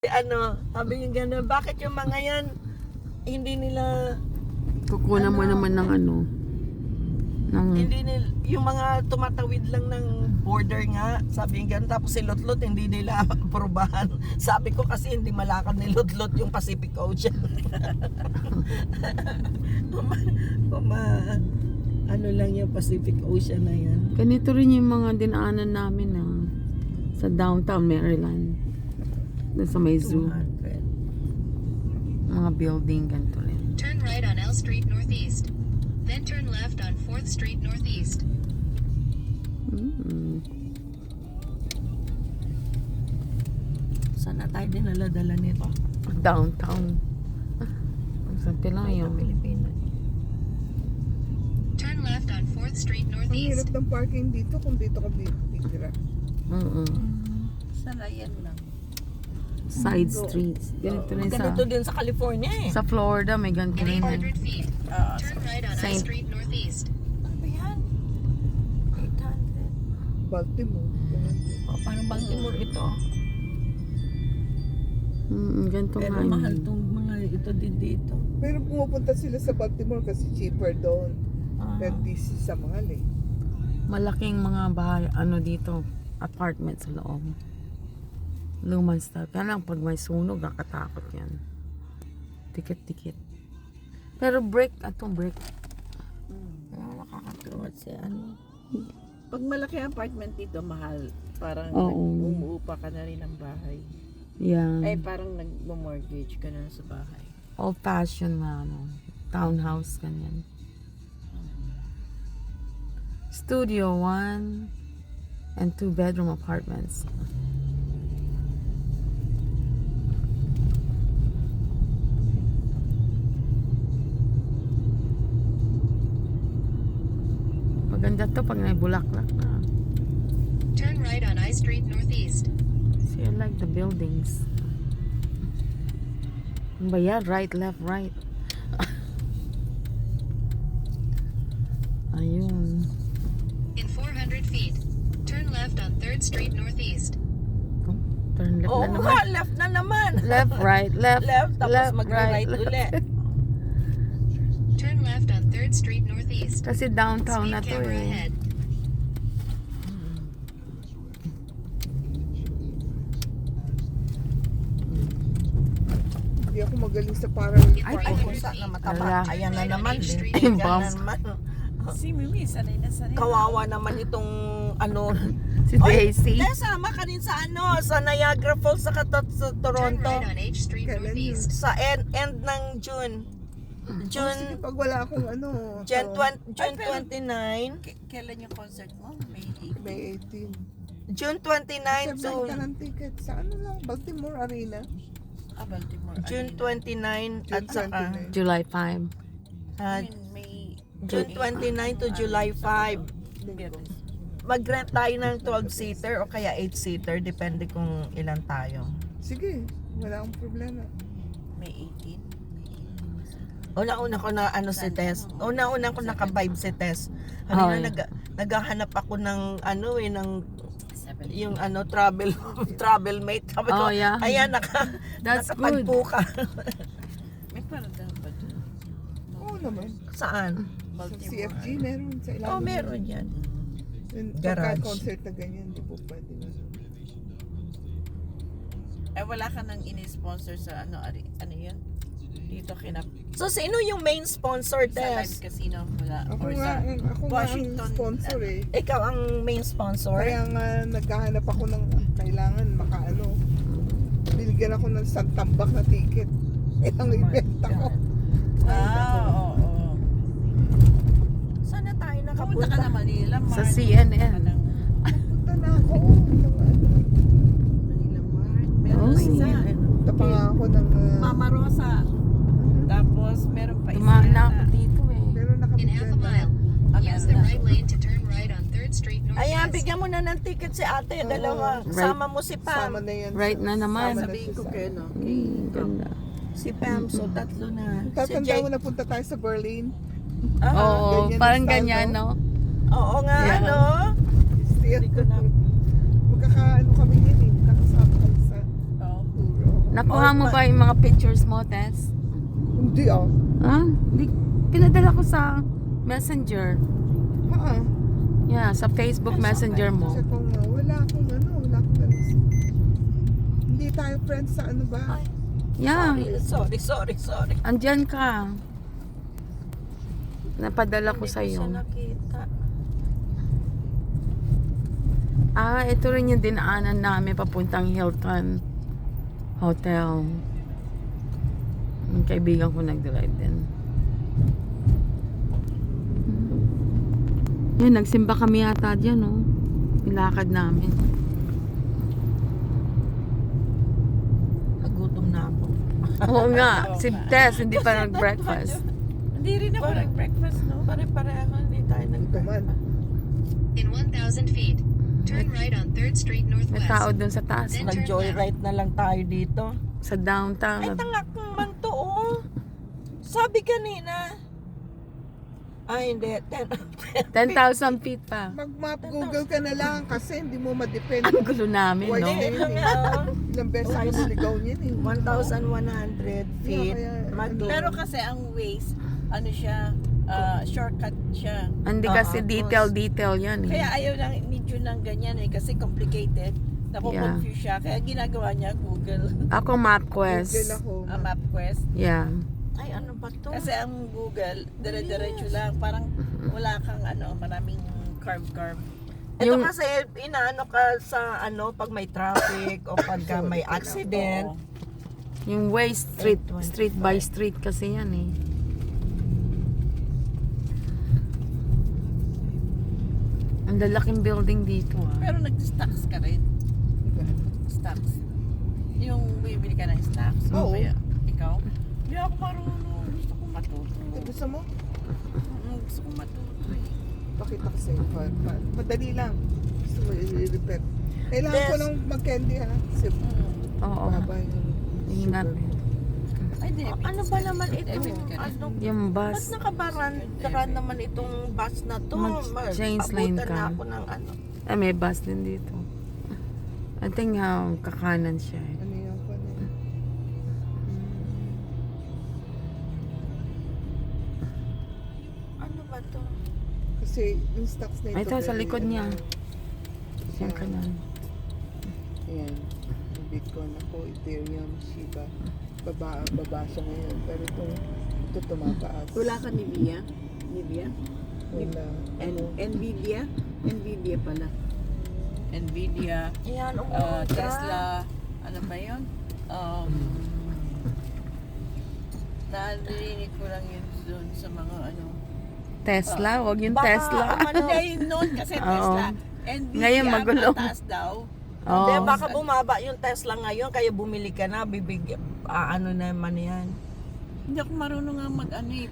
Ano, sabi niya gano'n, bakit yung mga yan, hindi nila, Kukunan mo naman ng ano. Ng, hindi nila, yung mga tumatawid lang ng border nga, sabi niya gano'n, tapos si Lotlot, hindi nila aprobahan. Sabi ko kasi hindi malakad ni Lotlot yung Pacific Ocean. Ano lang yung Pacific Ocean na yan. ganito rin yung mga dinaanan namin sa downtown Maryland. Doon sa may zoo. 200. Mga building, ganito rin. Turn right on L Street Northeast. Then turn left on 4th Street Northeast. Saan na tayo dinala-dala nito? Downtown. Saan Sa yun? Pilipinas. Turn left on 4th Street Ang hirap Northeast. ng parking dito kung dito ka titira. Sana yan lang. Side streets. Ganito rin Ganito din sa California eh. sa Florida, may ganito In rin. 800 feet, turn right on I Saint- Street Northeast. Ano ba yan? 800. Baltimore. ganun. Oh, parang Baltimore ito. Ganito Pero nga yun. mahal tong mga ito din dito. Pero pumupunta sila sa Baltimore kasi cheaper doon. Pero DC sa mahal eh. Malaking mga bahay, ano dito, apartment sa loob. Lumang style. Kaya lang pag may sunog, nakatakot yan. Tikit-tikit. Pero brick, atong brick. Nakakatuwa siya. Ano? Pag malaki ang apartment dito, mahal. Parang Oo. umuupa ka na rin ng bahay. Yeah. Ay, parang nag-mortgage ka na sa bahay. Old fashioned na ano, townhouse, ganyan. Studio 1 and 2 bedroom apartments. Maganda to pag may bulaklak na. Turn right on I Street Northeast. See, I like the buildings. Ano ba yan? Right, left, right. Ayun. In 400 feet, turn left on 3rd Street Northeast. Oh, turn left Oo na nga, naman. left na naman. Left, right, left, Left, tapos left, mag-right left. ulit. Turn left on 3rd Street Northeast. Kasi downtown Speed na to camera eh. ahead. Hindi ako magaling sa parallel Ay, parking. kung saan na mataba. Ala. Ayan na naman. Yung Ayan bump. na naman. Si Mimi, sanay na sanay. Kawawa naman itong ano. Si Daisy. Sama ka din sa ano, sa Niagara Falls sa Turn Toronto. right on H Street Kailan Northeast. Sa end ng June. Sige, June, pag wala akong ano. June, so, June 29. Kailan yung concert mo? May 18. June 29 Sabay to ka ng ticket sa ano lang, Baltimore Arena. Baltimore. June 29 at June saka 29. July 5. May June 29 to July 5. Mag-rent tayo ng 12-seater o kaya 8-seater, depende kung ilan tayo. Sige, wala akong problema. May 18. Una-una ko na ano si Tess. Una-una ko naka-vibe si Tess. Oh, Ano naghahanap ako ng ano ng yung ano travel mate. Sabi ko, Oh, yeah. ayan That's nakatagpo ka. May paradahan ba dyan? Oo naman. Saan? Sa CFG meron sa ilalim. Oh, meron yan. Pagka Garage. concert na ganyan, di po pwede na. Ay, wala ka nang ini-sponsor sa ano yun? Dito So, sino yung main sponsor, sa live Tess? casino. Wala. Ako Or nga, sa ako nga ang Washington, sponsor eh. Ikaw ang main sponsor? Kaya nga naghahanap ako ng kailangan makaano. Binigyan ako ng santambak na ticket. Ang ibenta ko. oo. Sana tayo Pumunta nakapunta. ka na Manila, Sa Mart. CNN. Punta na ako. Manila Mart. Meron Oh, isa. Punta pa nga ako ng... Mama Rosa. Tapos meron pa isa. Tumaan na ako yata. dito eh. Pero In half a nakabigyan na. mile, use the right lane to turn right on 3rd Street Ayan, Northeast. bigyan mo na ng ticket si ate. Dalawa. Right. Sama mo si Sama Pam. na yan. Right na naman. Sama na Sabihin siya ko sa- kayo, no? Ganda. Si Pam, so tatlo na. Si Tatanda Jake. mo na punta tayo sa Berlin. Oo, ganyan parang ang style, ganyan, no? Oo nga, Yeah. ano? Still. Hindi ko na. Magkakaano kami yun eh. Magkakasama kami sa Oo. Euro. Nakuha mo ba yung mga pictures mo, Tess? Hindi ah. Ha? Pinadala ko sa messenger. Ha? Yeah, sa Facebook messenger mo. Kasi kung wala akong hindi tayo friends sa ano ba? Yeah, Sorry. andyan ka. Napadala ko sa Hindi ko siya iyo. nakita. Ito rin yung dinaanan namin papuntang Hilton Hotel. Yung kaibigan ko nag-drive din. Yan, nagsimba kami yata dyan, no? Nilakad namin. Nagutom na ako. Oo nga, si Tess hindi pa nag-breakfast. Hindi rin ako nag-breakfast, no? Pare-pareho, hindi tayo Ito man. In 1,000 feet, turn right on 3rd Street May tao Northwest. dun sa taas. Nag-joyride na lang tayo dito. Sa downtown. Ay, tangak naman to, oh. Sabi kanina. Ay, hindi. 10,000 feet pa. Mag-map Google ka na lang kasi hindi mo ma-depend. Ang gulo namin, Why no? hindi? Ilang beses mo niligaw niyan eh. 1,100 feet. Yeah, kaya, Mag- Pero kasi ang Waze, ano siya, shortcut siya. Hindi kasi detail yan eh. Kaya ayaw lang medyo ng ganyan eh, kasi complicated. Nakukonfuse siya. Kaya ginagawa niya Google. Ako MapQuest. Google ako. MapQuest. Yeah. Ay, ano ba to? Kasi ang Google, dire-diretso lang. Parang wala kang maraming curve. Ito Yung- kasi inaano ka sa ano pag may traffic o pag may accident. Yung way street 825. street by street kasi yan eh. Ang lalaking building dito ah. Pero nag-stocks ka rin. Stocks. Yung bibili ka ng stocks. Oo. Kaya, ikaw? Hindi ako marunong. Gusto kong matuto. Gusto mo? Gusto kong matuto eh. Pakita ko sa'yo. Madali lang. Gusto mo i-repair. Kailangan ko Yes. lang mag-candy ha. Kasi Oo. baba yung Ingat. sugar. Ay, di. Ano ba naman ito? Debit ka rin. Ano? Yung Ba't bus. nakabarantara naman itong bus na to? Mag-change lane Abutan ka. na ako ng ano. May bus din dito. I think kakanan siya eh. Ano yung ano? Ano ba to? Kasi yung stocks na ito. Ito, sa very, likod niya. siya. Yung kanan. Ayan. Yung Bitcoin ako, Ethereum, Shiba. Baba siya ngayon. Pero ito tumataas. Wala ka Nvidia? Nvidia? Wala. Nvidia? Nvidia pala. Nvidia, Ayan, Tesla, ano ba yun? Narinig ko lang yun doon sa mga ano. Tesla, wag yung Baka, Tesla. Hindi, yun noon kasi Oo. Tesla. Nvidia, Ngayon magulo. mataas daw. Hindi, Oo. baka bumaba yung Tesla ngayon, kaya bumili ka na, ano naman yan. Hindi ako marunong nga mag-ano eh.